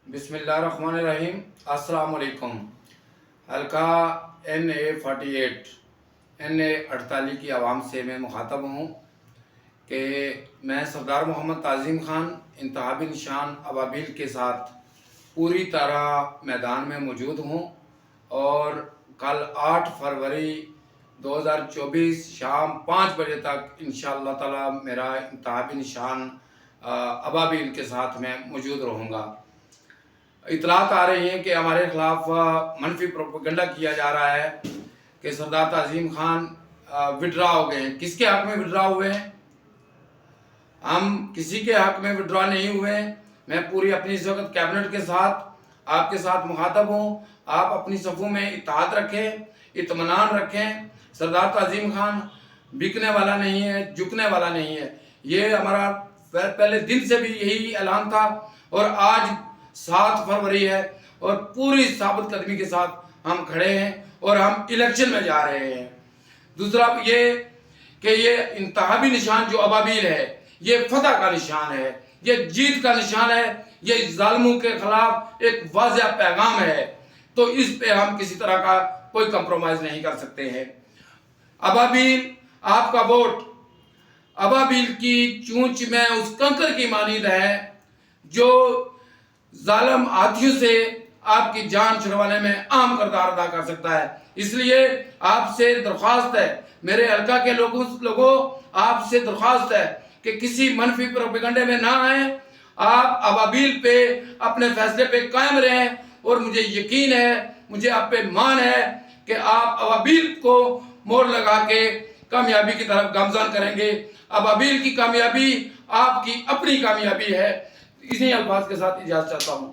بسم اللہ الرحمن الرحیم۔ السلام علیکم۔ حلقہ NA48 NA48 کی عوام سے میں مخاطب ہوں کہ میں سردار محمد تعظیم خان انتخابی نشان ابابیل کے ساتھ پوری طرح میدان میں موجود ہوں، اور کل 8 فروری 2024 شام 5 بجے تک انشاءاللہ تعالی میرا انتخابی نشان ابابیل کے ساتھ میں موجود رہوں گا۔ اطلاعات آ رہی ہیں کہ ہمارے خلاف منفی پروپیگنڈا کیا جا رہا ہے کہ سردار تعظیم خان وڈرا ہو گئے ہیں۔ کس کے حق میں وڈرا ہوئے ہیں؟ ہم کسی کے حق میں وڈرا نہیں ہوئے ہیں۔ میں پوری اپنی اس وقت کیبنٹ کے ساتھ آپ کے ساتھ مخاطب ہوں۔ آپ اپنی صفوں میں اتحاد رکھیں، اطمینان رکھیں۔ سردار تعظیم خان بکنے والا نہیں ہے، جھکنے والا نہیں ہے۔ یہ ہمارا پہلے دن سے بھی یہی اعلان تھا، اور آج 7 فروری ہے اور پوری ثابت قدمی کے ساتھ ہم کھڑے ہیں اور ہم الیکشن میں جا رہے ہیں۔ دوسرا یہ کہ یہ انتخابی نشان جو ابابیل ہے، یہ فتح کا نشان ہے، یہ جیت کا نشان ہے، یہ ظالموں کے خلاف ایک واضح پیغام ہے، تو اس پہ ہم کسی طرح کا کوئی کمپرومائز نہیں کر سکتے ہیں۔ ابابیل آپ کا ووٹ ابابیل کی چونچ میں اس کنکر کی مانند ہے جو ظالم ہاتھیوں سے آپ کی جان چھڑوانے میں اہم کردار ادا کر سکتا ہے۔ اس لیے آپ سے درخواست ہے، میرے حلقہ کے لوگوں آپ سے درخواست ہے کہ کسی منفی پروپیگنڈے میں نہ آئیں۔ آپ ابابیل پہ اپنے فیصلے پہ قائم رہیں، اور مجھے یقین ہے، مجھے آپ پہ مان ہے کہ آپ ابابیل کو مور لگا کے کامیابی کی طرف گامزن کریں گے۔ ابابیل کی کامیابی آپ کی اپنی کامیابی ہے۔ اسی الفاظ کے ساتھ اجازت چاہتا ہوں۔